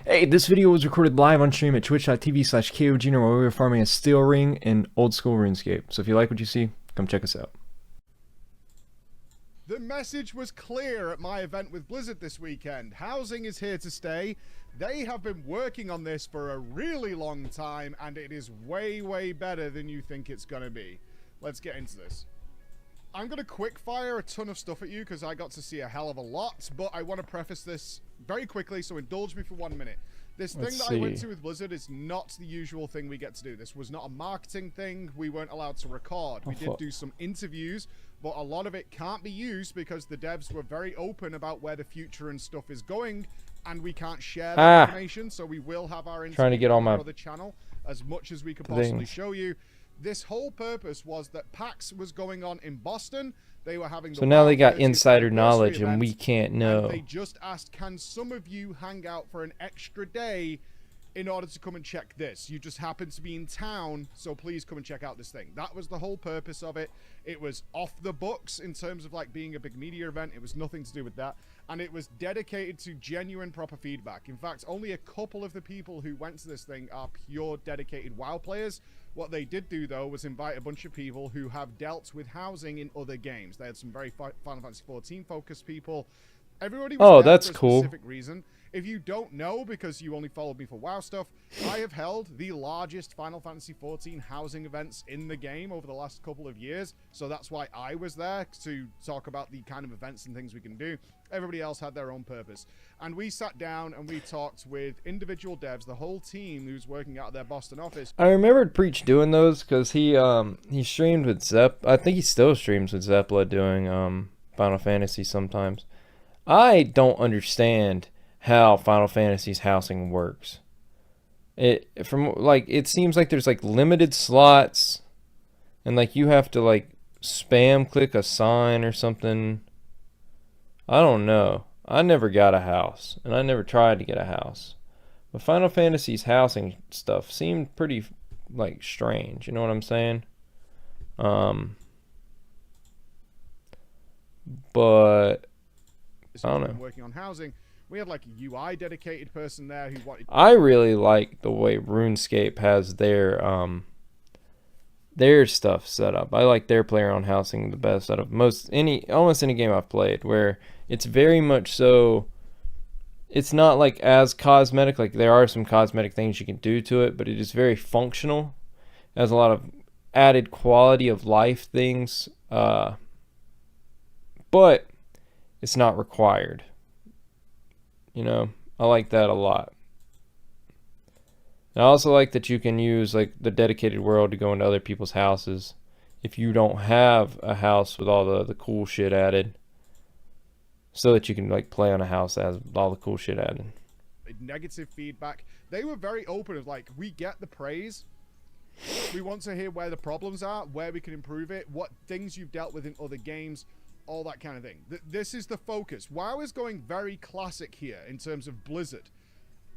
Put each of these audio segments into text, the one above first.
Hey, this video was recorded live on stream at twitch.tv/Kojr where we were farming a steel ring in old school RuneScape. So if you like what you see, come check us out. The message was clear at my event with Blizzard this weekend. Housing is here to stay. They have been working on this for a really long time, and it is way, way better than you think it's going to be. Let's get into this. I'm going to quick fire a ton of stuff at you because I got to see a hell of a lot, but I want to preface this very quickly, so indulge me for 1 minute. This thing that I went to with Blizzard is not the usual thing we get to do. This was not a marketing thing. We weren't allowed to record. We did do some interviews, but a lot of it can't be used because the devs were very open about where the future and stuff is going, and we can't share that information, so we will have our trying to get on my other channel as much as we could possibly show you. This whole purpose was that PAX was going on in Boston. They were having so now they got insider knowledge and we can't know. They just asked, can some of you hang out for an extra day in order to come and check this? You just happen to be in town, so please come and check out this thing. That was the whole purpose of it. It was off the books in terms of like being a big media event. It was nothing to do with that. And it was dedicated to genuine proper feedback. In fact, only a couple of the people who went to this thing are pure dedicated WoW players. What they did do, though, was invite a bunch of people who have dealt with housing in other games. They had some very Final Fantasy XIV focused people. Everybody was there that's for a cool. specific reason. If you don't know, because you only followed me for WoW stuff, I have held the largest Final Fantasy XIV housing events in the game over the last couple of years. So that's why I was there, to talk about the kind of events and things we can do. Everybody else had their own purpose. And we sat down and we talked with individual devs, the whole team who's working out of their Boston office. I remembered Preach doing those because he streamed with Zepp. I think he still streams with Zeppla doing Final Fantasy sometimes. I don't understand how Final Fantasy's housing works. It seems like there's like limited slots, and like you have to like spam click a sign or something. I don't know. I never got a house, and I never tried to get a house. But Final Fantasy's housing stuff seemed pretty like strange. You know what I'm saying? But I don't know. Working on housing. We had like a UI dedicated person there who wanted. I really like the way RuneScape has their stuff set up. I like their player on housing the best out of almost any game I've played, where it's very much so. It's not like as cosmetic. Like there are some cosmetic things you can do to it, but it is very functional. It has a lot of added quality of life things, but it's not required. You know, I like that a lot. And I also like that you can use like the dedicated world to go into other people's houses if you don't have a house with all the cool shit added, so that you can like play on a house that has all the cool shit added. Negative feedback. They were very open of like, we get the praise. We want to hear where the problems are, where we can improve it, what things you've dealt with in other games, all that kind of thing. This is the focus. WoW is going very classic here in terms of Blizzard.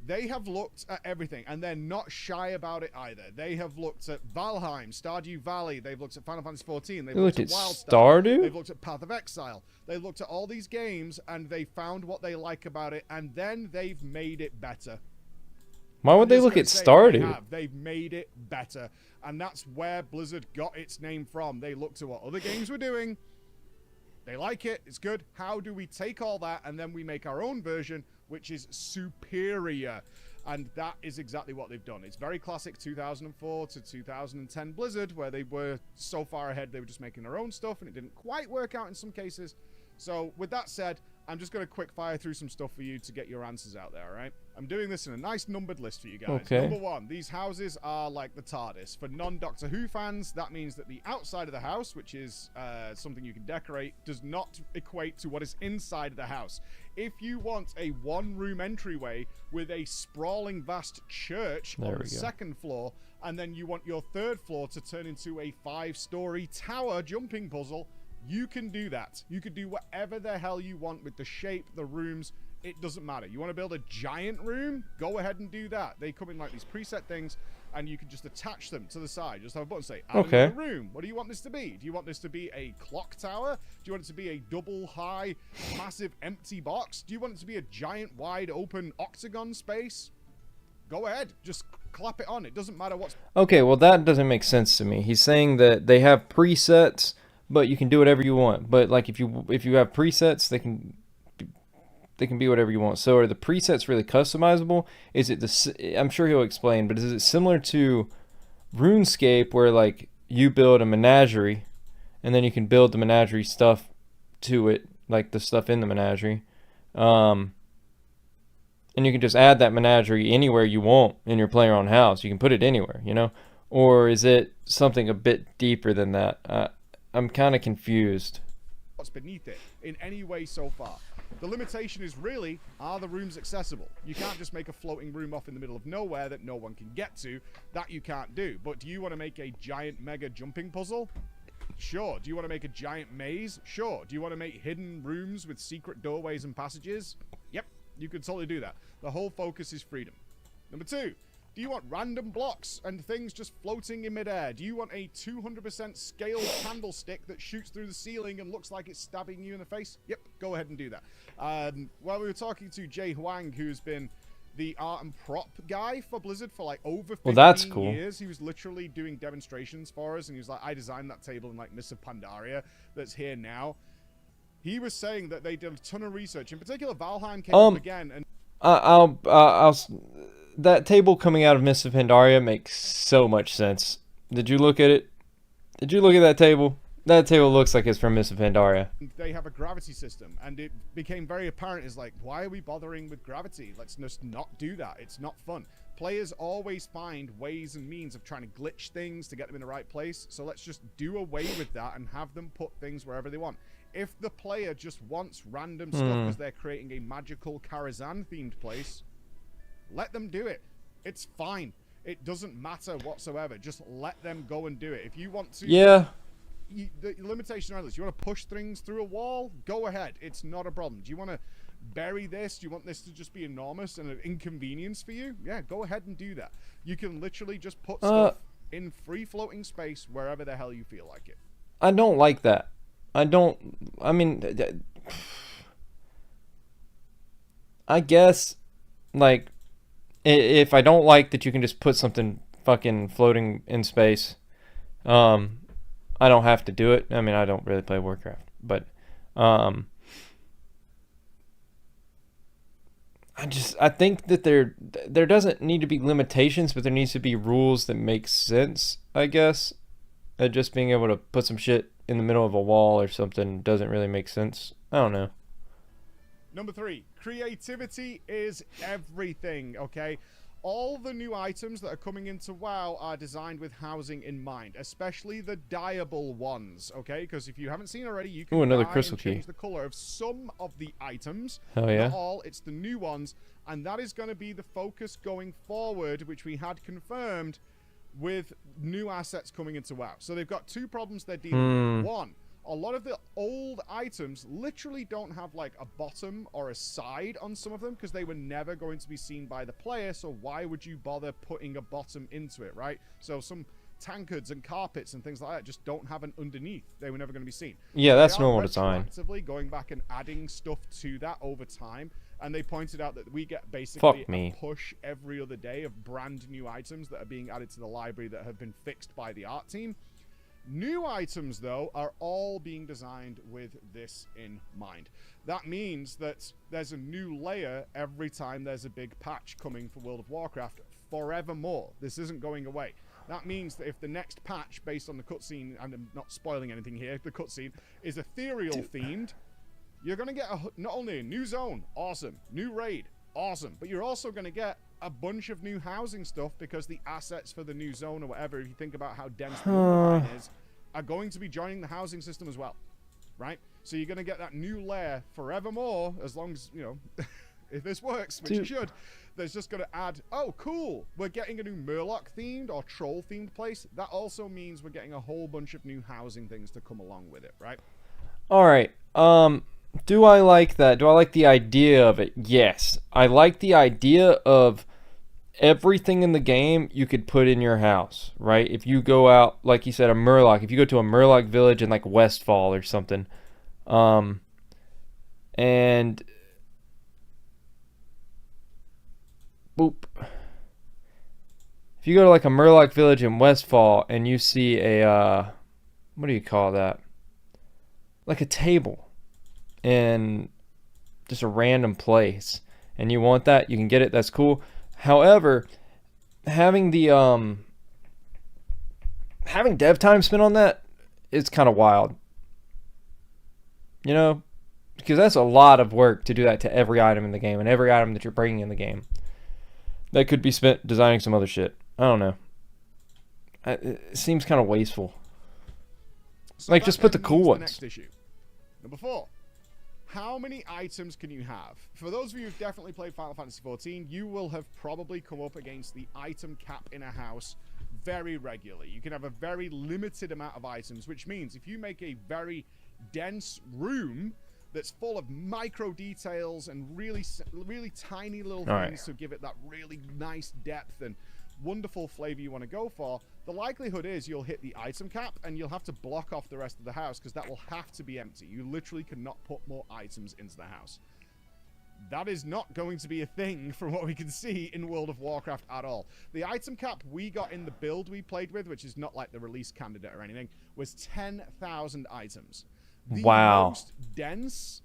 They have looked at everything, and they're not shy about it either. They have looked at Valheim, Stardew Valley. They've looked at Final Fantasy XIV. They've looked at Stardew. They've looked at Path of Exile. They've looked at all these games, and they found what they like about it, and then they've made it better. Why would they look at Stardew? They've made it better, and that's where Blizzard got its name from. They looked at what other games were doing. They like it, it's good. How do we take all that and then we make our own version, which is superior? And that is exactly what they've done. It's very classic 2004 to 2010 Blizzard, where they were so far ahead, they were just making their own stuff, and it didn't quite work out in some cases. So with that said, I'm just going to quick fire through some stuff for you to get your answers out there, all right? I'm doing this in a nice numbered list for you guys. Okay. Number one, these houses are like the TARDIS. For non-Doctor Who fans, that means that the outside of the house, which is something you can decorate, does not equate to what is inside the house. If you want a one-room entryway with a sprawling vast church on the second floor, and then you want your third floor to turn into a 5-story tower jumping puzzle, you can do that. You could do whatever the hell you want with the shape, the rooms. It doesn't matter. You want to build a giant room? Go ahead and do that. They come in like these preset things, and you can just attach them to the side. Just have a button say, add another room. What do you want this to be? Do you want this to be a clock tower? Do you want it to be a double high, massive empty box? Do you want it to be a giant, wide open octagon space? Go ahead, just clap it on. It doesn't matter what's... Okay, well that doesn't make sense to me. He's saying that they have presets, but you can do whatever you want. But like if you have presets, they can be whatever you want. So are the presets really customizable? Is it I'm sure he'll explain, but is it similar to RuneScape where like you build a menagerie and then you can build the menagerie stuff to it, like the stuff in the menagerie, and you can just add that menagerie anywhere you want in your player own house. You can put it anywhere, you know? Or is it something a bit deeper than that? I'm kind of confused. What's beneath it in any way so far? The limitation is really, are the rooms accessible? You can't just make a floating room off in the middle of nowhere that no one can get to. That you can't do. But do you want to make a giant mega jumping puzzle? Sure. Do you want to make a giant maze? Sure. Do you want to make hidden rooms with secret doorways and passages? Yep, you could totally do that. The whole focus is freedom. Number 2. Do you want random blocks and things just floating in midair? Do you want a 200% scaled candlestick that shoots through the ceiling and looks like it's stabbing you in the face? Yep, go ahead and do that. While we were talking to Jay Huang, who's been the art and prop guy for Blizzard for like over 15 years. He was literally doing demonstrations for us, and he was like, I designed that table in like Mists of Pandaria that's here now. He was saying that they did a ton of research. In particular, Valheim came up again, and that table coming out of Mists of Pandaria makes so much sense. Did you look at it? Did you look at that table? That table looks like it's from Mists of Pandaria. They have a gravity system, and it became very apparent. Is like, why are we bothering with gravity? Let's just not do that. It's not fun. Players always find ways and means of trying to glitch things to get them in the right place. So let's just do away with that and have them put things wherever they want. If the player just wants random stuff because they're creating a magical Karazhan-themed place, let them do it. It's fine. It doesn't matter whatsoever. Just let them go and do it. If you want to... Yeah. The limitation on this, you want to push things through a wall? Go ahead. It's not a problem. Do you want to bury this? Do you want this to just be enormous and an inconvenience for you? Yeah, go ahead and do that. You can literally just put stuff in free-floating space wherever the hell you feel like it. I don't like that. I guess, like, if I don't like that you can just put something fucking floating in space, I don't have to do it. I mean, I don't really play Warcraft, but I think that there doesn't need to be limitations, but there needs to be rules that make sense, I guess. Just being able to put some shit in the middle of a wall or something doesn't really make sense. I don't know. Number 3, creativity is everything, okay? All the new items that are coming into WoW are designed with housing in mind, especially the dyeable ones, okay? Because if you haven't seen already, you can another dye crystal and change key. the color of some of the items. Hell yeah. Not all, it's the new ones, and that is going to be the focus going forward, which we had confirmed with new assets coming into WoW. So they've got 2 problems they're dealing with. 1, a lot of the old items literally don't have like a bottom or a side on some of them because they were never going to be seen by the player, so why would you bother putting a bottom into it, right? So some tankards and carpets and things like that just don't have an underneath. They were never going to be seen. Yeah, so that's normal design. Actively going back and adding stuff to that over time, and they pointed out that we get basically a push every other day of brand new items that are being added to the library that have been fixed by the art team. New items, though, are all being designed with this in mind. That means that there's a new layer every time there's a big patch coming for World of Warcraft forevermore. This isn't going away. That means that if the next patch, based on the cutscene, and I'm not spoiling anything here, the cutscene is ethereal themed, you're going to get not only a new zone, awesome, new raid, awesome, but you're also going to get a bunch of new housing stuff because the assets for the new zone or whatever, if you think about how dense the mine is, are going to be joining the housing system as well, right? So you're going to get that new layer forevermore, as long as, you know, if this works, which it should, there's just going to add, oh, cool, we're getting a new Murloc-themed or Troll-themed place. That also means we're getting a whole bunch of new housing things to come along with it, right? All right. Do I like that? Do I like the idea of it? Yes. I like the idea of everything in the game you could put in your house, right? If you go out, like you said, a Murloc, if you go to a Murloc village in like Westfall or something, and boop, if you go to like a Murloc village in Westfall and you see a what do you call that? Like a table in just a random place, and you want that, you can get it. That's cool. However, having the having dev time spent on that is kind of wild. You know, because that's a lot of work to do that to every item in the game and every item that you're bringing in the game. That could be spent designing some other shit. I don't know. It seems kind of wasteful. So like, just put the cool ones. Next issue. Number 4. How many items can you have? For those of you who've definitely played Final Fantasy XIV, you will have probably come up against the item cap in a house very regularly. You can have a very limited amount of items, which means if you make a very dense room that's full of micro details and really tiny little things to give it that really nice depth and wonderful flavor you want to go for, the likelihood is you'll hit the item cap and you'll have to block off the rest of the house because that will have to be empty. You literally cannot put more items into the house. That is not going to be a thing from what we can see in World of Warcraft at all. The item cap we got in the build we played with, which is not like the release candidate or anything, was 10,000 items. The most dense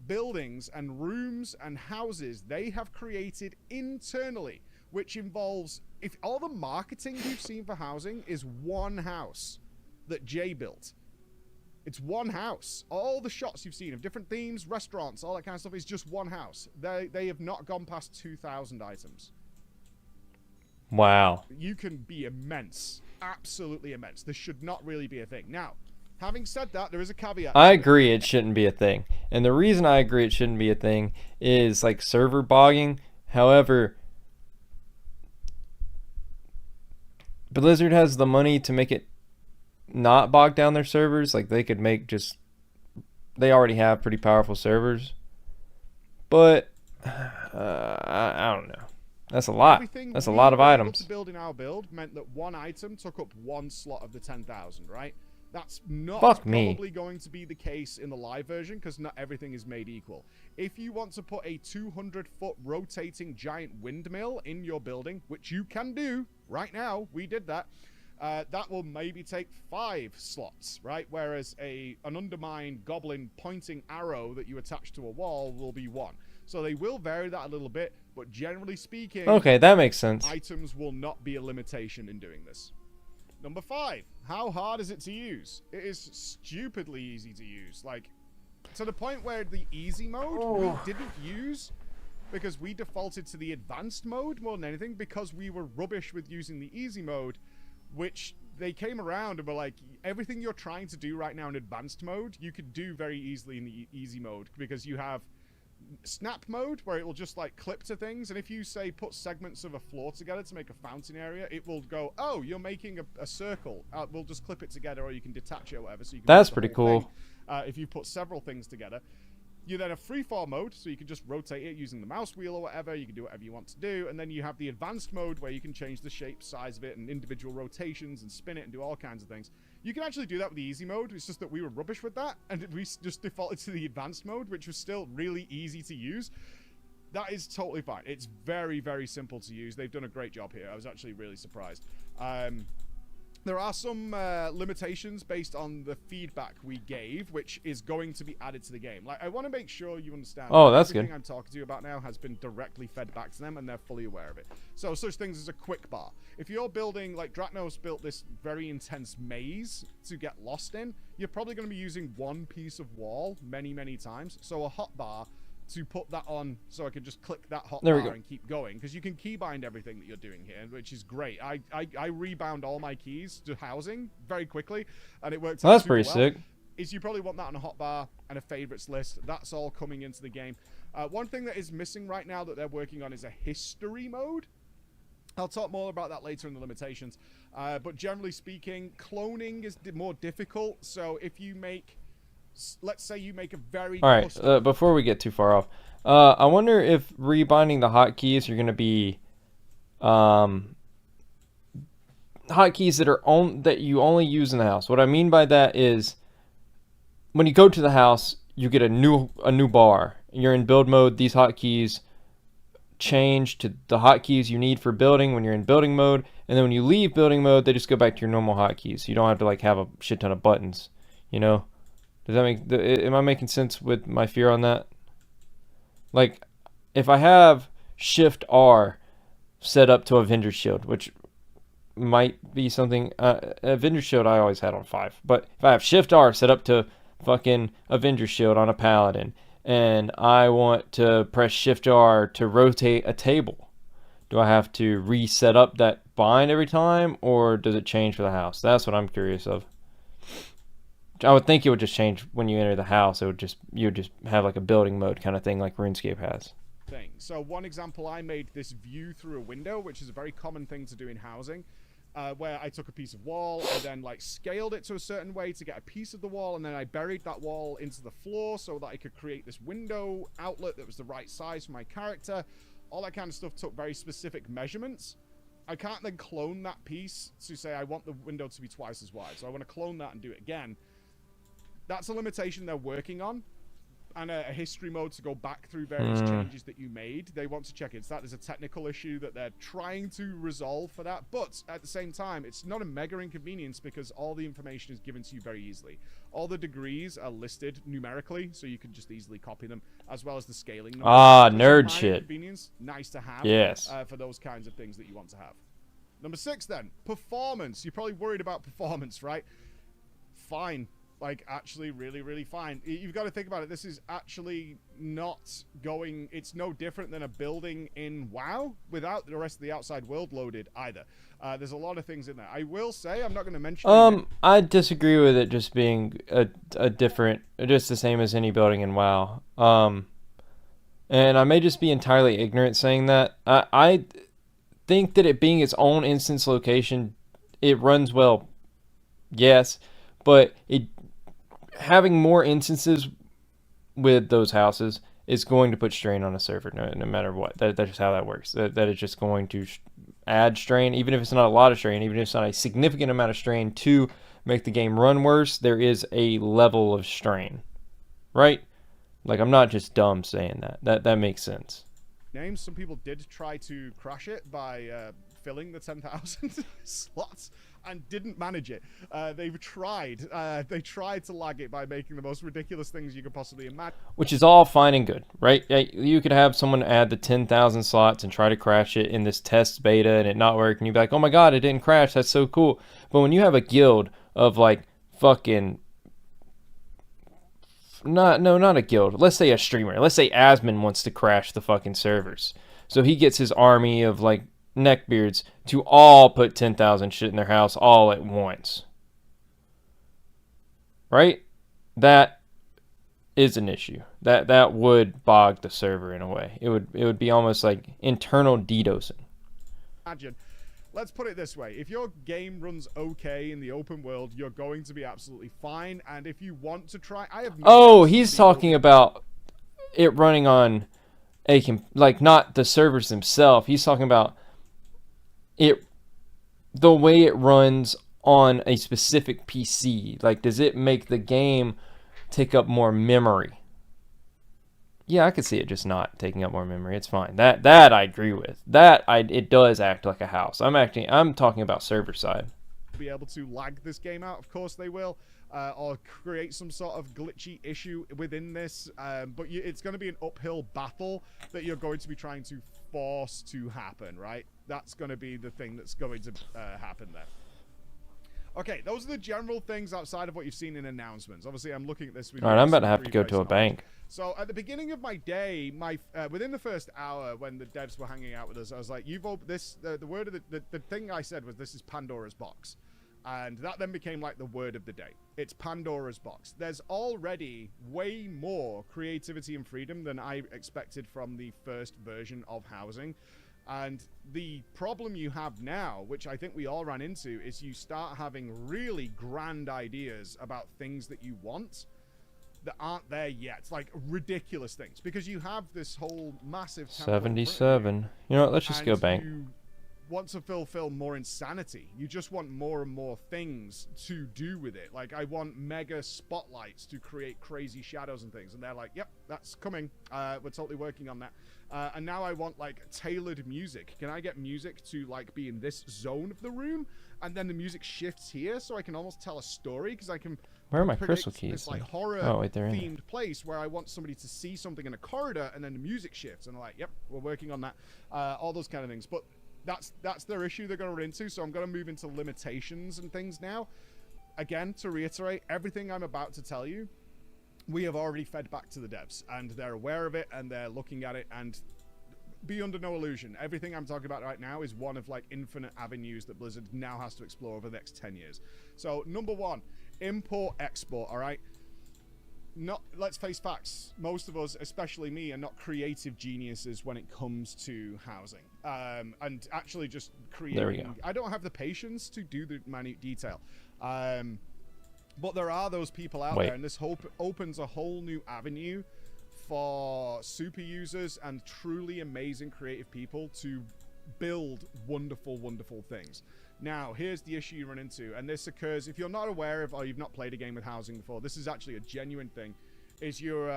buildings and rooms and houses they have created internally, which involves, if all the marketing you've seen for housing is one house that Jay built. It's one house. All the shots you've seen of different themes, restaurants, all that kind of stuff is just one house. They have not gone past 2,000 items. Wow. You can be immense. Absolutely immense. This should not really be a thing. Now, having said that, there is a caveat. I agree it shouldn't be a thing. And the reason I agree it shouldn't be a thing is like server bogging. However, Blizzard has the money to make it not bog down their servers. Like, they could make just... They already have pretty powerful servers. But, I don't know. That's a lot. That's a lot of items. To build in our build meant that one item took up one slot of the 10,000, right? That's not probably going to be the case in the live version because not everything is made equal. If you want to put a 200-foot rotating giant windmill in your building, which you can do right now, we did that, that will maybe take 5 slots, right? Whereas an undermined goblin pointing arrow that you attach to a wall will be 1. So they will vary that a little bit, but generally speaking... Okay, that makes sense. Items will not be a limitation in doing this. Number 5, how hard is it to use? It is stupidly easy to use. Like, to the point where the easy mode we didn't use because we defaulted to the advanced mode more than anything because we were rubbish with using the easy mode, which they came around and were like, everything you're trying to do right now in advanced mode, you could do very easily in the easy mode because you have snap mode where it will just like clip to things, and if you say put segments of a floor together to make a fountain area, it will go, oh, you're making a circle, we'll just clip it together, or you can detach it or whatever. So you can that's pretty cool. If you put several things together, you then have freeform mode, so you can just rotate it using the mouse wheel or whatever. You can do whatever you want to do, and then you have the advanced mode where you can change the shape, size of it, and individual rotations, and spin it, and do all kinds of things. You can actually do that with the easy mode. It's just that we were rubbish with that, and we just defaulted to the advanced mode, which was still really easy to use. That is totally fine. It's very, very simple to use. They've done a great job here. I was actually really surprised. There are some limitations based on the feedback we gave, which is going to be added to the game. Like, I want to make sure you understand. Oh, that's everything good. I'm talking to you about now has been directly fed back to them, and they're fully aware of it. So, such things as a quick bar. If you're building, like Dratnos built this very intense maze to get lost in, you're probably going to be using one piece of wall many, many times. So, a hotbar to put that on, so I can just click that hotbar and keep going, because you can keybind everything that you're doing here, which is great. I rebound all my keys to housing very quickly, and it works out that's super pretty well. sick. Is you probably want that on a hotbar and a favorites list. That's all coming into the game. One thing that is missing right now that they're working on is a history mode. I'll talk more about that later in the limitations. But generally speaking, cloning is more difficult. So if you make, let's say you make a very... All right, before we get too far off, I wonder if rebinding the hotkeys are going to be hotkeys that you only use in the house. What I mean by that is when you go to the house, you get a new bar. You're in build mode. These hotkeys change to the hotkeys you need for building when you're in building mode, and then when you leave building mode, they just go back to your normal hotkeys. You don't have to like have a shit ton of buttons, you know? Does that make, am I making sense with my fear on that? Like, if I have Shift R set up to a vendor shield, which might be something, a vendor shield I always had on 5, but if I have Shift R set up to fucking a vendor shield on a paladin, and I want to press Shift R to rotate a table, do I have to reset up that bind every time, or does it change for the house? That's what I'm curious of. I would think it would just change when you enter the house. It would just, you would just have like a building mode kind of thing like RuneScape has. So one example, I made this view through a window, which is a very common thing to do in housing, where I took a piece of wall, I then like scaled it to a certain way to get a piece of the wall, and then I buried that wall into the floor so that I could create this window outlet that was the right size for my character. All that kind of stuff took very specific measurements. I can't then clone that piece to say I want the window to be twice as wide, so I want to clone that and do it again. That's a limitation they're working on, and a history mode to go back through various changes that you made. They want to check it. So that is a technical issue that they're trying to resolve for that. But at the same time, it's not a mega inconvenience because all the information is given to you very easily. All the degrees are listed numerically, so you can just easily copy them, as well as the scaling numbers. Ah, nerd shit. Convenience, nice to have. Yes. For those kinds of things that you want to have. Number 6 then, performance. You're probably worried about performance, right? Fine. Like, actually really, really fine. You've got to think about it. This is actually not going... It's no different than a building in WoW without the rest of the outside world loaded either. There's a lot of things in there. I will say, I'm not going to mention... I disagree with it just being a different... Just the same as any building in WoW. And I may just be entirely ignorant saying that. I think that it being its own instance location, it runs well. Yes. But it... having more instances with those houses is going to put strain on a server, no matter what. That's just how that works. That is just going to add strain, even if it's not a lot of strain, even if it's not a significant amount of strain to make the game run worse. There is a level of strain, right? Like, I'm not just dumb saying that. That makes sense. Names. Some people did try to crash it by filling the 10,000 slots and didn't manage it. They've tried. They tried to lag it by making the most ridiculous things you could possibly imagine. Which is all fine and good, right? You could have someone add the 10,000 slots and try to crash it in this test beta and it not work, and you'd be like, oh my god, it didn't crash, that's so cool. But when you have a guild of like fucking... not a guild. Let's say a streamer. Let's say Asmon wants to crash the fucking servers. So he gets his army of like neckbeards to all put 10,000 shit in their house all at once. Right? That is an issue. That would bog the server in a way. It would be almost like internal DDoSing. Imagine. Let's put it this way. If your game runs okay in the open world, you're going to be absolutely fine. And if you want to try... he's talking about it running on like not the servers themselves. He's talking about the way it runs on a specific PC. Like, does it make the game take up more memory? Yeah, I could see it just not taking up more memory. It's fine. That I agree with. It does act like a house. I'm talking about server side. Be able to lag this game out, of course they will, or create some sort of glitchy issue within this. But it's going to be an uphill battle that you're going to be trying to force to happen, right? That's going to be the thing that's going to happen there. Okay, those are the general things outside of what you've seen in announcements. Obviously, I'm looking at this. All right, I'm about to have to go to a bank. So at the beginning of my day, within the first hour when the devs were hanging out with us, I was like, "You've opened this." The word of the thing I said was, "This is Pandora's box," and that then became like the word of the day. It's Pandora's box. There's already way more creativity and freedom than I expected from the first version of housing. And the problem you have now, which I think we all ran into, is you start having really grand ideas about things that you want that aren't there yet. Like ridiculous things. Because you have this whole massive... 77. You know what? Let's just go bank. want to fulfill more insanity. You just want more and more things to do with it. Like, I want mega spotlights to create crazy shadows and things. And they're like, yep, that's coming. We're totally working on that. And now I want, like, tailored music. Can I get music to, like, be in this zone of the room? And then the music shifts here so I can almost tell a story, because I can Where are my predict crystal keys? this, like, horror themed place where I want somebody to see something in a corridor, and then the music shifts. And I'm like, yep, we're working on that. All those kind of things. But that's their issue they're going to run into. So I'm going to move into limitations and things now. Again, to reiterate, everything I'm about to tell you, we have already fed back to the devs, and they're aware of it, and they're looking at it. And be under no illusion, everything I'm talking about right now is one of, like, infinite avenues that Blizzard now has to explore over the next 10 years. So number one, import export. All right, let's face facts, most of us, especially me, are not creative geniuses when it comes to housing, and actually just creating. There we go. I don't have the patience to do the minute detail, but there are those people out there, and this opens a whole new avenue for super users and truly amazing creative people to build wonderful, wonderful things. Now, here's the issue you run into, and this occurs if you're not aware of, or you've not played a game with housing before. This is actually a genuine thing. Is you're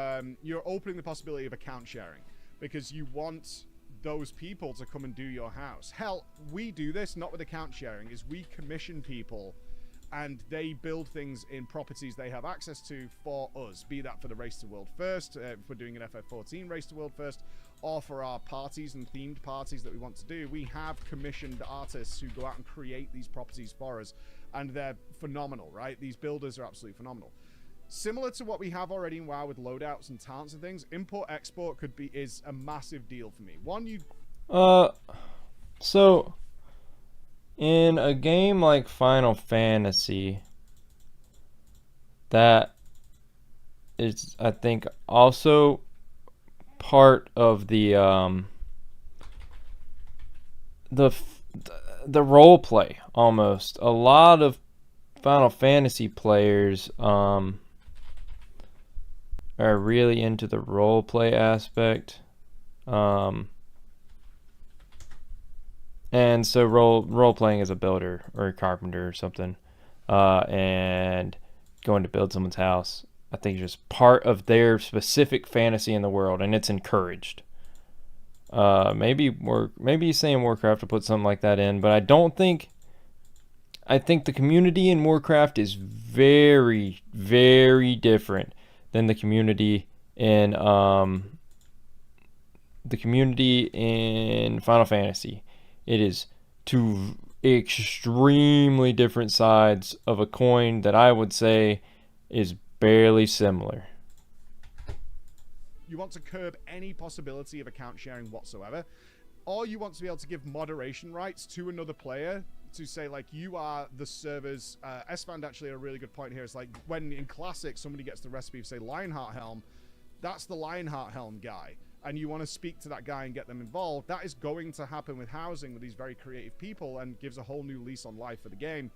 opening the possibility of account sharing, because you want those people to come and do your house. Hell, we do this not with account sharing. Is we commission people, and they build things in properties they have access to for us, be that for the Race to World First, if we're doing an FF14 Race to World First, or for our parties and themed parties that we want to do. We have commissioned artists who go out and create these properties for us, and they're phenomenal, right? These builders are absolutely phenomenal. Similar to what we have already in WoW with loadouts and talents and things, import-export is a massive deal for me. So in a game like Final Fantasy, that is, I think, also part of the role play. Almost a lot of Final Fantasy players are really into the role play aspect, and so role playing as a builder or a carpenter or something, and going to build someone's house, I think, is just part of their specific fantasy in the world, and it's encouraged. Maybe saying Warcraft to put something like that in, but I think the community in Warcraft is very, very different than the community in Final Fantasy. It is two extremely different sides of a coin that I would say is barely similar. You want to curb any possibility of account sharing whatsoever, or you want to be able to give moderation rights to another player to say, like, you are the server's. Esfand actually had a really good point here. It's like when in Classic somebody gets the recipe of, say, Lionheart Helm, that's the Lionheart Helm guy, and you want to speak to that guy and get them involved. That is going to happen with housing with these very creative people, and gives a whole new lease on life for the game.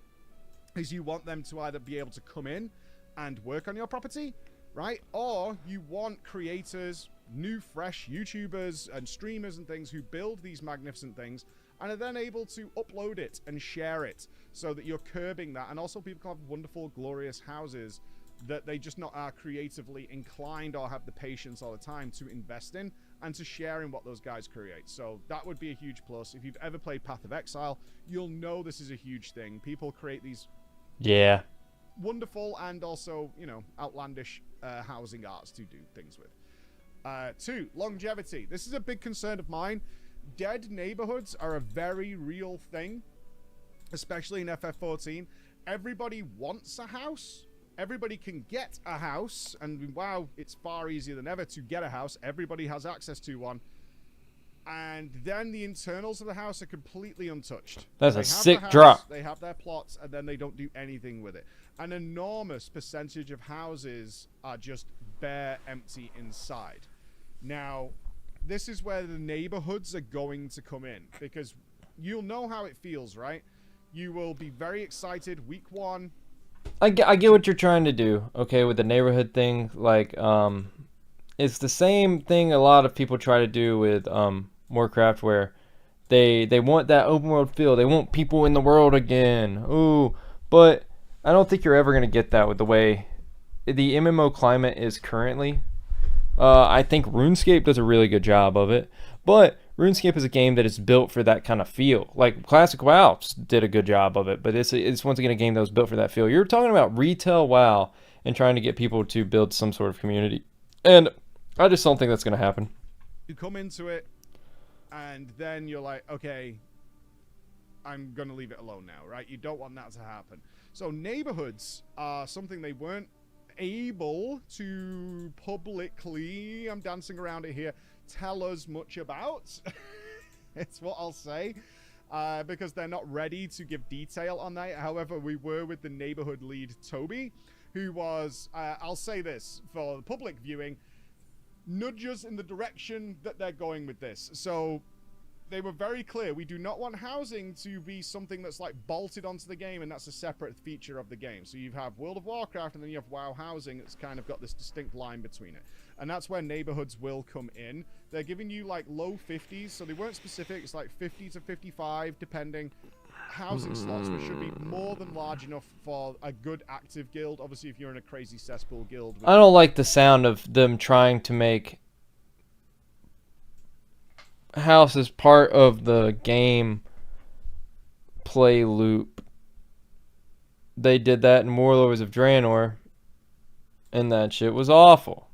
Is you want them to either be able to come in and work on your property, right? Or you want creators, new, fresh YouTubers and streamers and things who build these magnificent things and are then able to upload it and share it, so that you're curbing that. And also people can have wonderful, glorious houses that they just not are creatively inclined or have the patience all the time to invest in and to share in what those guys create. So that would be a huge plus. If you've ever played Path of Exile, you'll know this is a huge thing. People create these wonderful and also, you know, outlandish housing arts to do things with. 2, longevity. This is a big concern of mine. Dead neighborhoods are a very real thing, especially in FF14. Everybody wants a house. Everybody can get a house, and wow, it's far easier than ever to get a house. Everybody has access to one. And then the internals of the house are completely untouched. That's a sick drop. They have their plots, and then they don't do anything with it. An enormous percentage of houses are just bare, empty inside. Now, this is where the neighborhoods are going to come in, because you'll know how it feels, right? You will be very excited week 1. I get what you're trying to do, okay, with the neighborhood thing. Like, it's the same thing a lot of people try to do with Warcraft, where They want that open world feel. They want people in the world again. Ooh, but I don't think you're ever gonna get that with the way the MMO climate is currently. I think RuneScape does a really good job of it, but RuneScape is a game that is built for that kind of feel. Like Classic WoW did a good job of it, but it's once again a game that was built for that feel. You're talking about retail WoW and trying to get people to build some sort of community, and I just don't think that's going to happen. You come into it, and then you're like, okay, I'm going to leave it alone now, right? You don't want that to happen. So neighborhoods are something they weren't able to publicly, I'm dancing around it here, tell us much about. It's what I'll say, because they're not ready to give detail on that. However, we were with the neighborhood lead, Toby, who was, I'll say this for the public viewing, nudge us in the direction that they're going with this. So they were very clear. We do not want housing to be something that's like bolted onto the game, and that's a separate feature of the game. So you have World of Warcraft, and then you have WoW housing. It's kind of got this distinct line between it. And that's where neighborhoods will come in. They're giving you like low 50s, so they weren't specific. It's like 50 to 55, depending. Housing slots, which should be more than large enough for a good active guild. Obviously, if you're in a crazy cesspool guild. I don't like the sound of them trying to make houses part of the game play loop. They did that in Warlords of Draenor, and that shit was awful.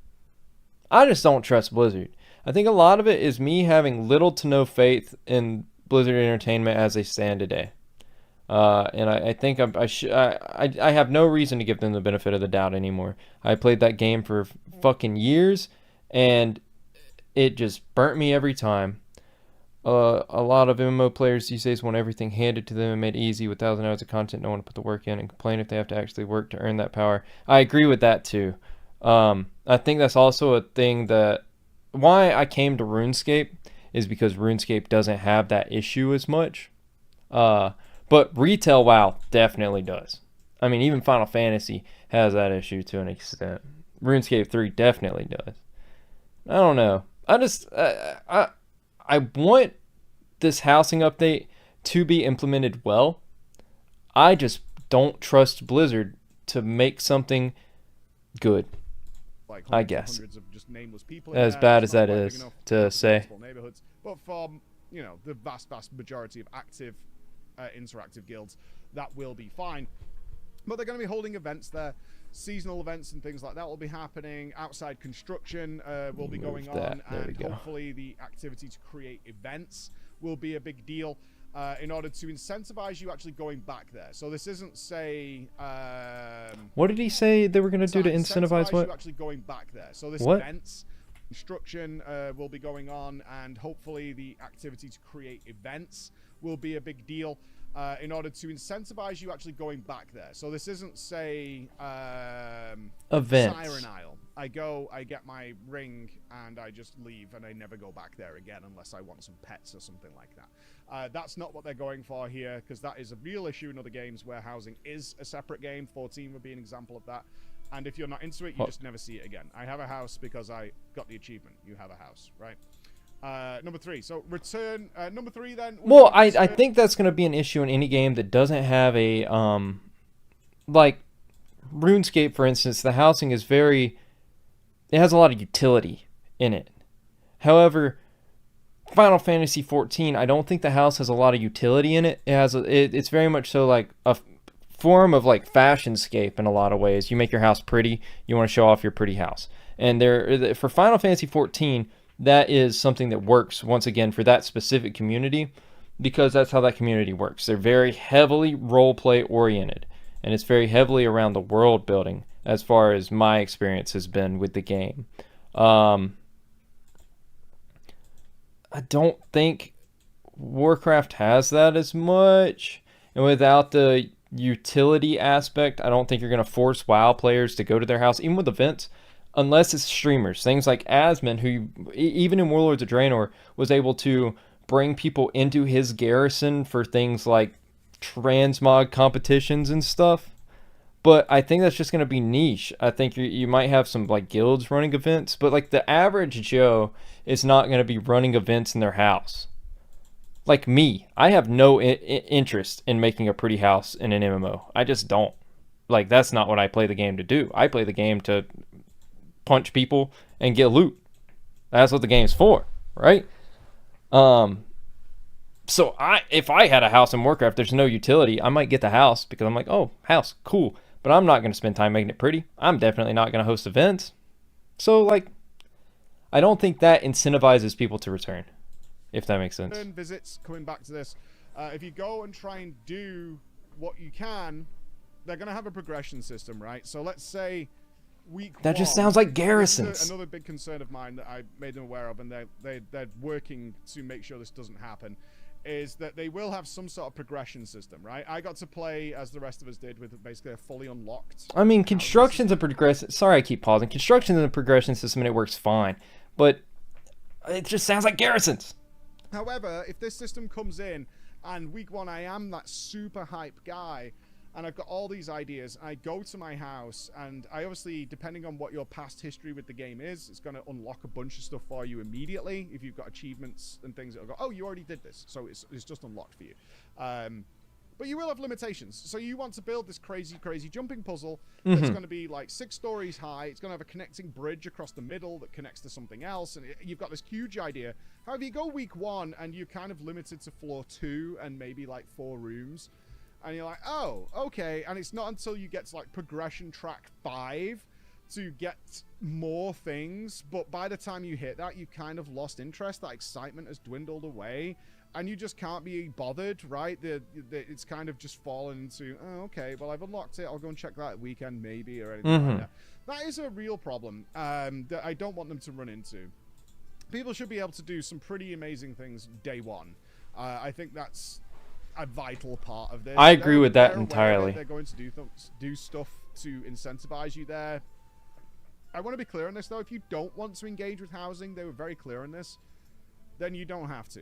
I just don't trust Blizzard. I think a lot of it is me having little to no faith in Blizzard Entertainment as they stand today. And I think I have no reason to give them the benefit of the doubt anymore. I played that game for fucking years, and it just burnt me every time. A lot of MMO players these days want everything handed to them and made easy with 1,000 hours of content. No one to put the work in and complain if they have to actually work to earn that power. I agree with that too. I think that's also a thing that why I came to RuneScape is because RuneScape doesn't have that issue as much. But retail WoW definitely does. I mean, even Final Fantasy has that issue to an extent. RuneScape 3 definitely does. I don't know. I want this housing update to be implemented well. I just don't trust Blizzard to make something good. Like I guess. Hundreds of just nameless people As there. bad It's as not that quite is big enough to say. multiple neighborhoods. But for, you know, the vast majority of active interactive guilds, that will be fine. But they're going to be holding events there. Seasonal events and things like that will be happening. Outside construction will be going on, and hopefully the activity to create events will be a big deal in order to incentivize you actually going back there. So this isn't, say... what did he say they were going to do to incentivize what? You actually going back there. So this what? Events, construction will be going on, and hopefully the activity to create events will be a big deal. In order to incentivize you actually going back there. So this isn't, say, events. Siren Isle. I get my ring, and I just leave, and I never go back there again unless I want some pets or something like that. That's not what they're going for here, because that is a real issue in other games where housing is a separate game. 14 would be an example of that. And if you're not into it, you just never see it again. I have a house because I got the achievement. You have a house, right? Number 3. So return. Number 3 then. Well, I think that's going to be an issue in any game that doesn't have a like RuneScape, for instance. The housing is it has a lot of utility in it. However, Final Fantasy 14, I don't think the house has a lot of utility in it. It's very much so like a form of like fashionscape in a lot of ways. You make your house pretty. You want to show off your pretty house. And for Final Fantasy 14. That is something that works, once again, for that specific community, because that's how that community works. They're very heavily role-play oriented, and it's very heavily around the world building, as far as my experience has been with the game. I don't think Warcraft has that as much, and without the utility aspect, I don't think you're going to force WoW players to go to their house, even with events. Unless it's streamers, things like Asmon, who even in Warlords of Draenor was able to bring people into his garrison for things like transmog competitions and stuff. But I think that's just going to be niche. I think you might have some like guilds running events, but like the average Joe is not going to be running events in their house. Like me, I have no interest in making a pretty house in an MMO. I just don't. Like, that's not what I play the game to do. I play the game to punch people and get loot. That's what the game's for, right? So if I had a house in Warcraft, there's no utility. I might get the house because I'm like, oh, house, cool. But I'm not going to spend time making it pretty. I'm definitely not going to host events. So, like, I don't think that incentivizes people to return, if that makes sense. Visits, coming back to this, if you go and try and do what you can, they're going to have a progression system, right? So let's say week that one, just sounds like garrisons. Another big concern of mine that I made them aware of, and they're working to make sure this doesn't happen, is that they will have some sort of progression system, right? I got to play, as the rest of us did, with basically a fully unlocked... I mean, construction's a progression... Sorry, I keep pausing. Construction's a progression system, and it works fine. But it just sounds like garrisons. However, if this system comes in, and week one I am that super hype guy, and I've got all these ideas, I go to my house, and I obviously, depending on what your past history with the game is, it's going to unlock a bunch of stuff for you immediately. If you've got achievements and things, it'll go, oh, you already did this, so it's just unlocked for you. But you will have limitations. So you want to build this crazy jumping puzzle that's going to be like 6 stories high. It's going to have a connecting bridge across the middle that connects to something else. And you've got this huge idea. However, you go week 1 and you're kind of limited to floor 2 and maybe like 4 rooms. And you're like, oh, okay. And it's not until you get to like progression track 5 to get more things. But by the time you hit that, you've kind of lost interest. That excitement has dwindled away. And you just can't be bothered, right? It's kind of just fallen into, oh, okay, well, I've unlocked it. I'll go and check that weekend maybe or anything like that. That is a real problem that I don't want them to run into. People should be able to do some pretty amazing things day one. I think that's a vital part of this. I agree with that entirely. They're going to do stuff to incentivize you there. I want to be clear on this, though. If you don't want to engage with housing, they were very clear on this, then you don't have to.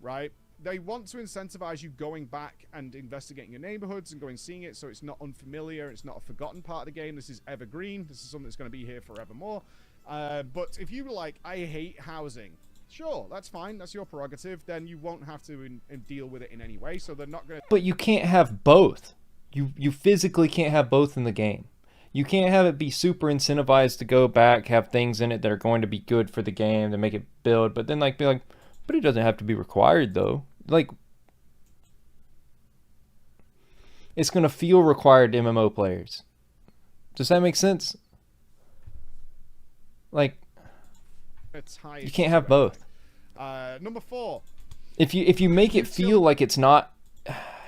Right? They want to incentivize you going back and investigating your neighborhoods and going seeing it so it's not unfamiliar, it's not a forgotten part of the game. This is evergreen. This is something that's going to be here forevermore. But if you were like, I hate housing, sure, that's fine. That's your prerogative. Then you won't have to deal with it in any way. So they're not going to... But you can't have both. You physically can't have both in the game. You can't have it be super incentivized to go back, have things in it that are going to be good for the game, to make it build, but then like be like, but it doesn't have to be required, though. Like, it's going to feel required to MMO players. Does that make sense? Like, you can't have both. Number 4. If you make it feel like it's not...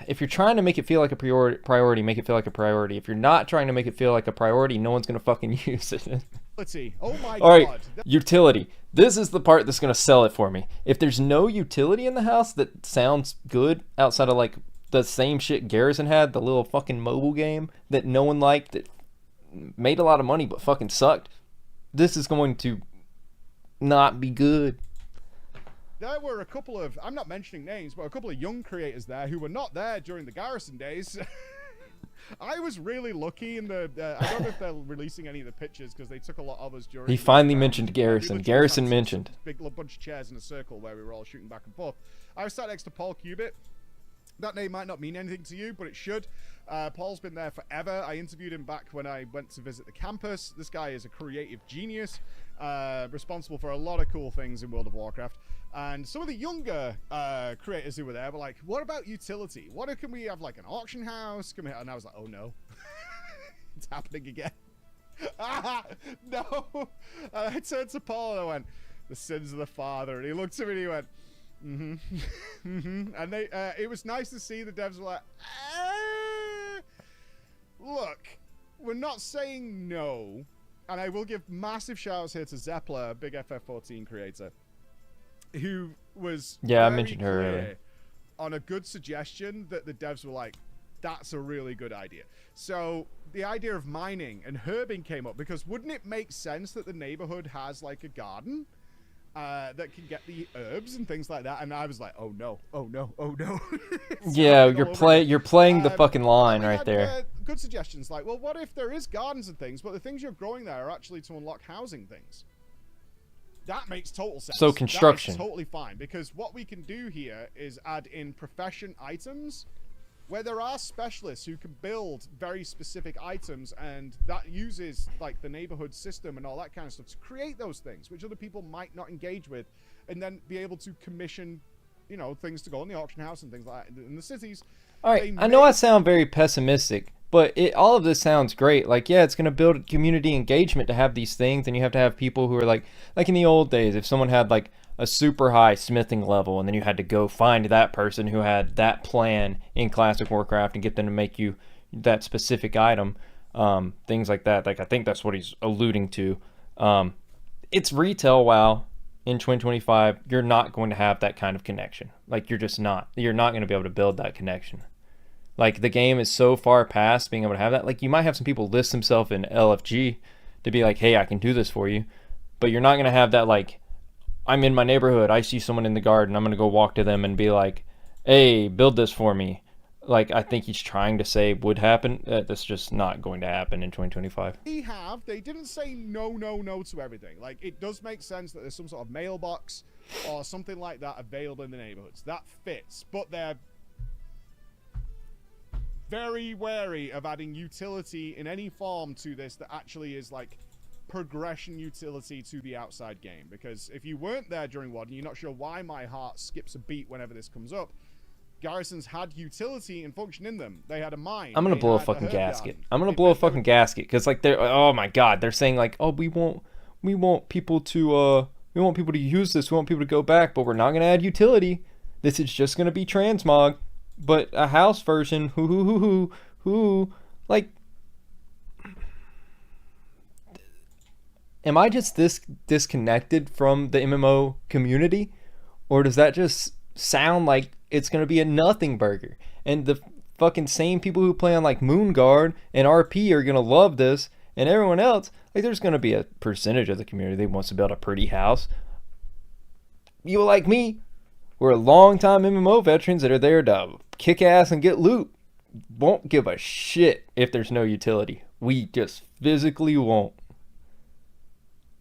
If you're trying to make it feel like a priority, make it feel like a priority. If you're not trying to make it feel like a priority, no one's going to fucking use it. Let's see. Oh my All right, god. utility. This is the part that's going to sell it for me. If there's no utility in the house that sounds good outside of like the same shit Garrison had, the little fucking mobile game that no one liked, that made a lot of money but fucking sucked, this is going to not be good. There were a couple of, I'm not mentioning names, but a couple of young creators there who were not there during the Garrison days. I was really lucky in the... I don't know if they're releasing any of the pictures because they took a lot of us during... He finally mentioned Garrison. Garrison mentioned. Big bunch of chairs in a circle where we were all shooting back and forth. I was sat next to Paul Cubitt. That name might not mean anything to you, but it should. Paul's been there forever. I interviewed him back when I went to visit the campus. This guy is a creative genius, responsible for a lot of cool things in World of Warcraft. And some of the younger creators who were there were like, what about utility? What can we have, like an auction house? Come here. And I was like, oh no. It's happening again. No. I turned to Paul and I went, the sins of the father. And he looked at me and he went, and they it was nice to see the devs were like, look, we're not saying no. And I will give massive shouts here to Zeppler, a big FF14 creator, who was I mentioned her earlier on a good suggestion that the devs were like, that's a really good idea. So the idea of mining and herbing came up because wouldn't it make sense that the neighborhood has like a garden that can get the herbs and things like that? And I was like, oh no, oh no, oh no. Yeah, you're playing the fucking line right there. Good suggestions like, well, what if there is gardens and things, but the things you're growing there are actually to unlock housing things? That makes total sense. So construction. That is totally fine, because what we can do here is add in profession items where there are specialists who can build very specific items, and that uses like the neighborhood system and all that kind of stuff to create those things which other people might not engage with, and then be able to commission, you know, things to go in the auction house and things like that in the cities. All right, I know I sound very pessimistic, but all of this sounds great. Like, yeah, it's going to build community engagement to have these things, and you have to have people who are like in the old days, if someone had like a super high smithing level, and then you had to go find that person who had that plan in Classic Warcraft and get them to make you that specific item, things like that. Like, I think that's what he's alluding to. It's retail WoW. In 2025, you're not going to have that kind of connection. Like, you're just not. You're not going to be able to build that connection. Like, the game is so far past being able to have that. Like, you might have some people list themselves in LFG to be like, hey, I can do this for you. But you're not going to have that, like, I'm in my neighborhood, I see someone in the garden, I'm going to go walk to them and be like, hey, build this for me. Like, I think he's trying to say would happen. That's just not going to happen in 2025. They didn't say no to everything. Like, it does make sense that there's some sort of mailbox or something like that available in the neighborhoods. That fits, but they're very wary of adding utility in any form to this that actually is like progression utility to the outside game. Because if you weren't there during WoD and you're not sure why my heart skips a beat whenever this comes up, garrisons had utility and function in them. They had a mind. I'm gonna blow a fucking gasket. I'm gonna blow a fucking gasket because, like, they're, oh my god, they're saying like, oh, we want people to use this. We want people to go back, but we're not gonna add utility. This is just gonna be transmog, but a house version. Like, am I just this disconnected from the MMO community, or does that just sound like it's going to be a nothing burger? And the fucking same people who play on like Moonguard and RP are going to love this, and everyone else, like, there's going to be a percentage of the community that wants to build a pretty house. You like me, we're long-time MMO veterans that are there to kick ass and get loot. Won't give a shit if there's no utility. We just physically won't.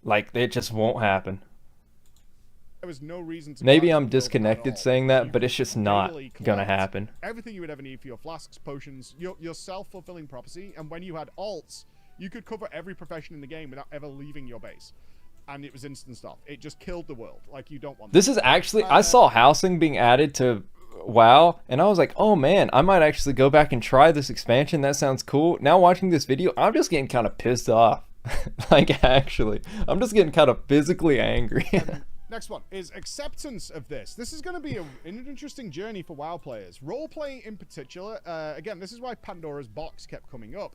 Like, it just won't happen. There was no reason to. Maybe I'm disconnected saying that, but it's just not gonna happen. Everything you would ever need for your flasks, potions, your self-fulfilling prophecy, and when you had alts, you could cover every profession in the game without ever leaving your base, and it was instant stuff. It just killed the world. Like, you don't want this. Is actually, I saw housing being added to WoW, and I was like, oh man, I might actually go back and try this expansion. That sounds cool. Now watching this video, I'm just getting kind of pissed off. Like, actually, I'm just getting kind of physically angry. Next one is acceptance of this. This is going to be an interesting journey for WoW players. Roleplay in particular. Again, this is why Pandora's box kept coming up.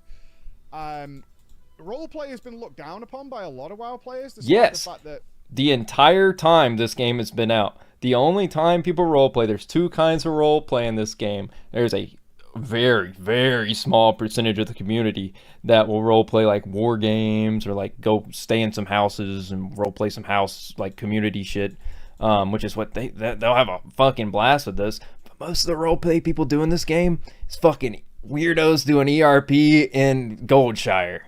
Roleplay has been looked down upon by a lot of WoW players. Yes. The fact that the entire time this game has been out, the only time people roleplay, there's two kinds of roleplay in this game. There's a very, very small percentage of the community that will roleplay like war games or like go stay in some houses and roleplay some house like community shit, which is what they'll have a fucking blast with this. But most of the roleplay people do in this game is fucking weirdos doing ERP in Goldshire.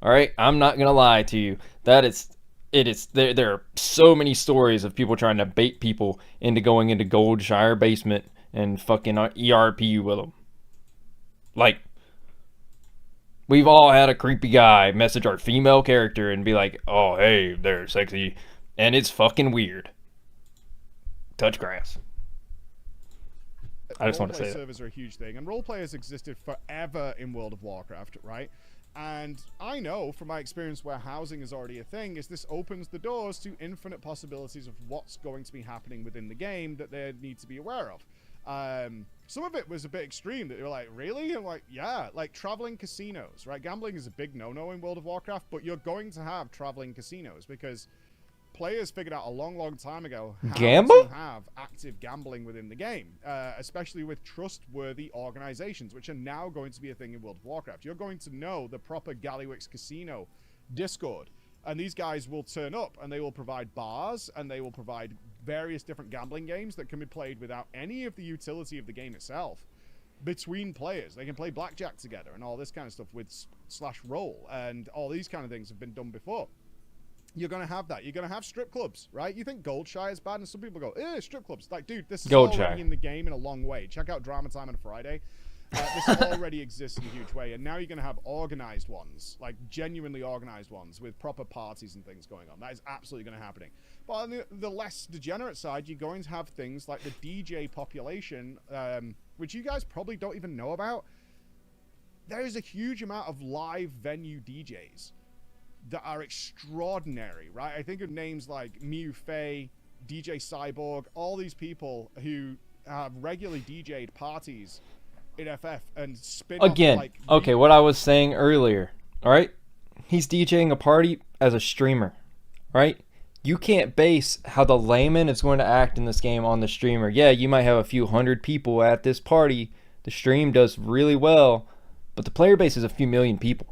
All right, I'm not gonna lie to you. There are so many stories of people trying to bait people into going into Goldshire basement and fucking ERP with them. Like, we've all had a creepy guy message our female character and be like, oh, hey, they're sexy, and it's fucking weird. Touch grass. I just want to say that. Servers are a huge thing, and roleplay has existed forever in World of Warcraft, right? And I know from my experience where housing is already a thing, is this opens the doors to infinite possibilities of what's going to be happening within the game that they need to be aware of. Some of it was a bit extreme, that they were like, really? And like, yeah, like traveling casinos, right? Gambling is a big no-no in World of Warcraft, but you're going to have traveling casinos because players figured out a long time ago how to have active gambling within the game, especially with trustworthy organizations, which are now going to be a thing in World of Warcraft. You're going to know the proper Gallywix Casino Discord, and these guys will turn up and they will provide bars and they will provide various different gambling games that can be played without any of the utility of the game itself between players. They can play blackjack together and all this kind of stuff with /roll, and all these kind of things have been done before. you're going to have that. You're going to have strip clubs, right? You think Goldshire is bad, and some people go, strip clubs. Like, dude, this is already in the game in a long way. Check out Drama Time on a Friday. This already exists in a huge way, and now you're going to have organized ones, like genuinely organized ones with proper parties and things going on. That is absolutely going to happen. But on the less degenerate side, you're going to have things like the DJ population, which you guys probably don't even know about. There is a huge amount of live venue DJs that are extraordinary, right? I think of names like Miu Fei, DJ Cyborg, all these people who have regularly DJ'd parties in FF and spin again. Like, okay, what I was saying earlier, all right? He's DJing a party as a streamer, right? You can't base how the layman is going to act in this game on the streamer. Yeah, you might have a few hundred people at this party. The stream does really well, but the player base is a few million people.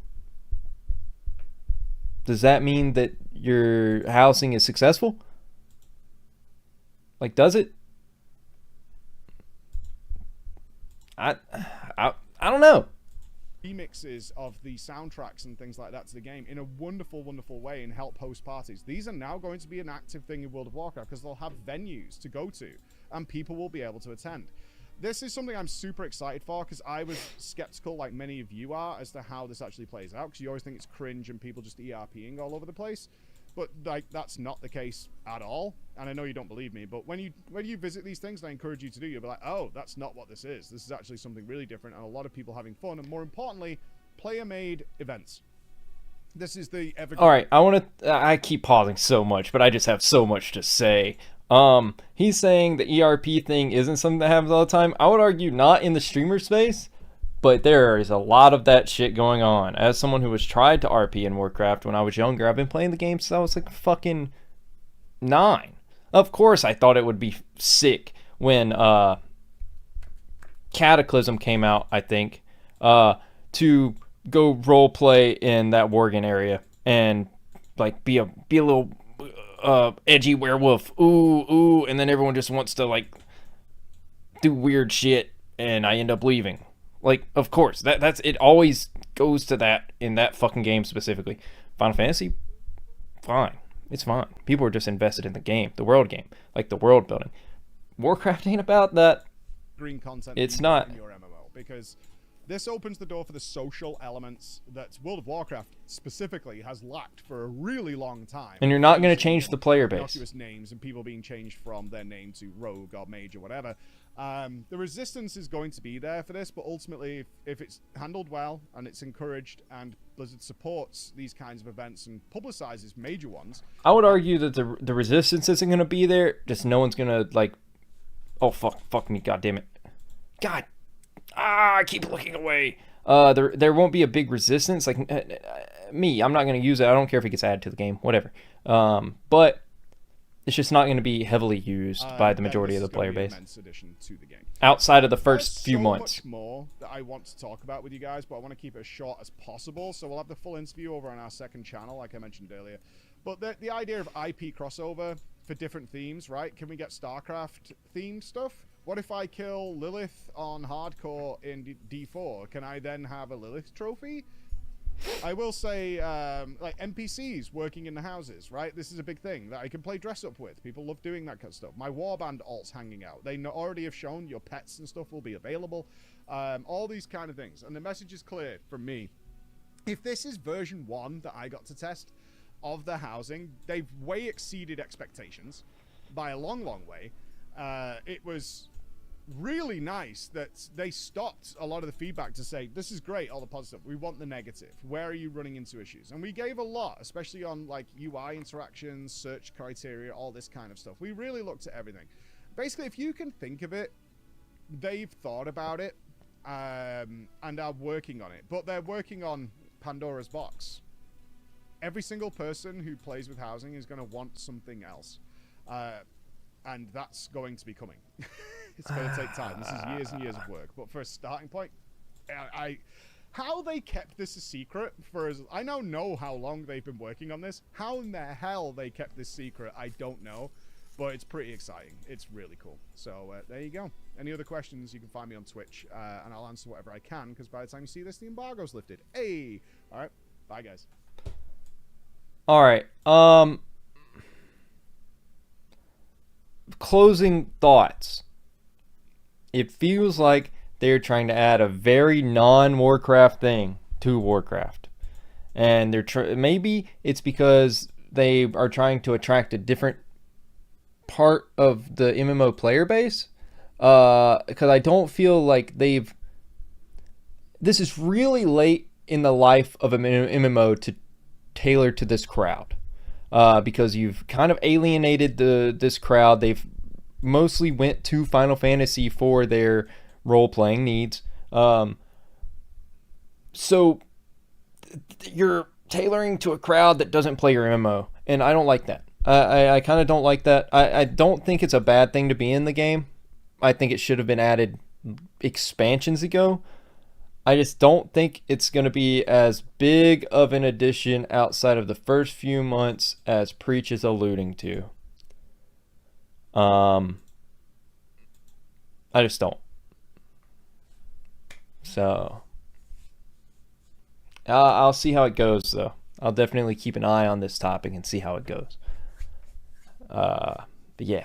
Does that mean that your housing is successful? Like, does it? I don't know. Remixes of the soundtracks and things like that to the game in a wonderful, wonderful way and help host parties. These are now going to be an active thing in World of Warcraft because they'll have venues to go to and people will be able to attend. This is something I'm super excited for because I was skeptical, like many of you are, as to how this actually plays out because you always think it's cringe and people just ERPing all over the place. But like that's not the case at all. And I know you don't believe me, but when you visit these things, and I encourage you to do, you'll be like, oh, that's not what this is. This is actually something really different and a lot of people having fun and more importantly, player-made events. This is the evergreen. All right, I keep pausing so much, but I just have so much to say. He's saying the ERP thing isn't something that happens all the time. I would argue not in the streamer space, but there is a lot of that shit going on. As someone who has tried to RP in Warcraft when I was younger, I've been playing the game since I was like fucking 9. Of course I thought it would be sick when Cataclysm came out, I think, to go roleplay in that Worgen area and like be a little edgy werewolf. Ooh, and then everyone just wants to like do weird shit and I end up leaving. Like, of course, that's it. Always goes to that in that fucking game specifically. Final Fantasy, fine, it's fine. People are just invested in the game, the world game, like the world building. Warcraft ain't about that. Green content. It's not in your MMO because this opens the door for the social elements that World of Warcraft specifically has lacked for a really long time. And you're not going to change the player base. Innocuous names and people being changed from their name to rogue or mage or whatever. The resistance is going to be there for this, but ultimately, if it's handled well and it's encouraged and Blizzard supports these kinds of events and publicizes major ones, I would argue that the resistance isn't going to be there. Just no one's going to like, oh fuck me, god damn it, god, I keep looking away. There won't be a big resistance. Like me, I'm not going to use it. I don't care if it gets added to the game, whatever. But it's just not going to be heavily used by the majority of the player base. To the game. Outside of the first few months. There's so much more that I want to talk about with you guys, but I want to keep it as short as possible. So we'll have the full interview over on our second channel, like I mentioned earlier. But the idea of IP crossover for different themes, right? Can we get StarCraft themed stuff? What if I kill Lilith on hardcore in D4? Can I then have a Lilith trophy? I will say, like NPCs working in the houses, right? This is a big thing that I can play dress up with. People love doing that kind of stuff. My warband alts hanging out. They already have shown your pets and stuff will be available. All these kind of things. And the message is clear from me. If this is version 1 that I got to test of the housing, they've way exceeded expectations by a long, long way. It was really nice that they stopped a lot of the feedback to say, this is great, all the positive, we want the negative, where are you running into issues? And we gave a lot, especially on like UI interactions, search criteria, all this kind of stuff. We really looked at everything. Basically, if you can think of it, they've thought about it and are working on it, but they're working on Pandora's box. Every single person who plays with housing is going to want something else, and that's going to be coming. It's going to take time. This is years and years of work. But for a starting point, how they kept this a secret for as I now know how long they've been working on this. How in the hell they kept this secret, I don't know. But it's pretty exciting. It's really cool. So there you go. Any other questions, you can find me on Twitch, and I'll answer whatever I can, because by the time you see this, the embargo's lifted. Hey! All right. Bye, guys. All right. Closing thoughts. It feels like they're trying to add a very non-Warcraft thing to Warcraft, and maybe it's because they are trying to attract a different part of the MMO player base. Because I don't feel like they've. This is really late in the life of an MMO to tailor to this crowd. Because you've kind of alienated this crowd. They've mostly went to Final Fantasy for their role playing needs. So you're tailoring to a crowd that doesn't play your MMO, and I don't like that. I kind of don't like that. I don't think it's a bad thing to be in the game. I think it should have been added expansions ago. I just don't think it's going to be as big of an addition outside of the first few months as Preach is alluding to. Um, I just don't. So I'll see how it goes, though. I'll definitely keep an eye on this topic and see how it goes. But yeah,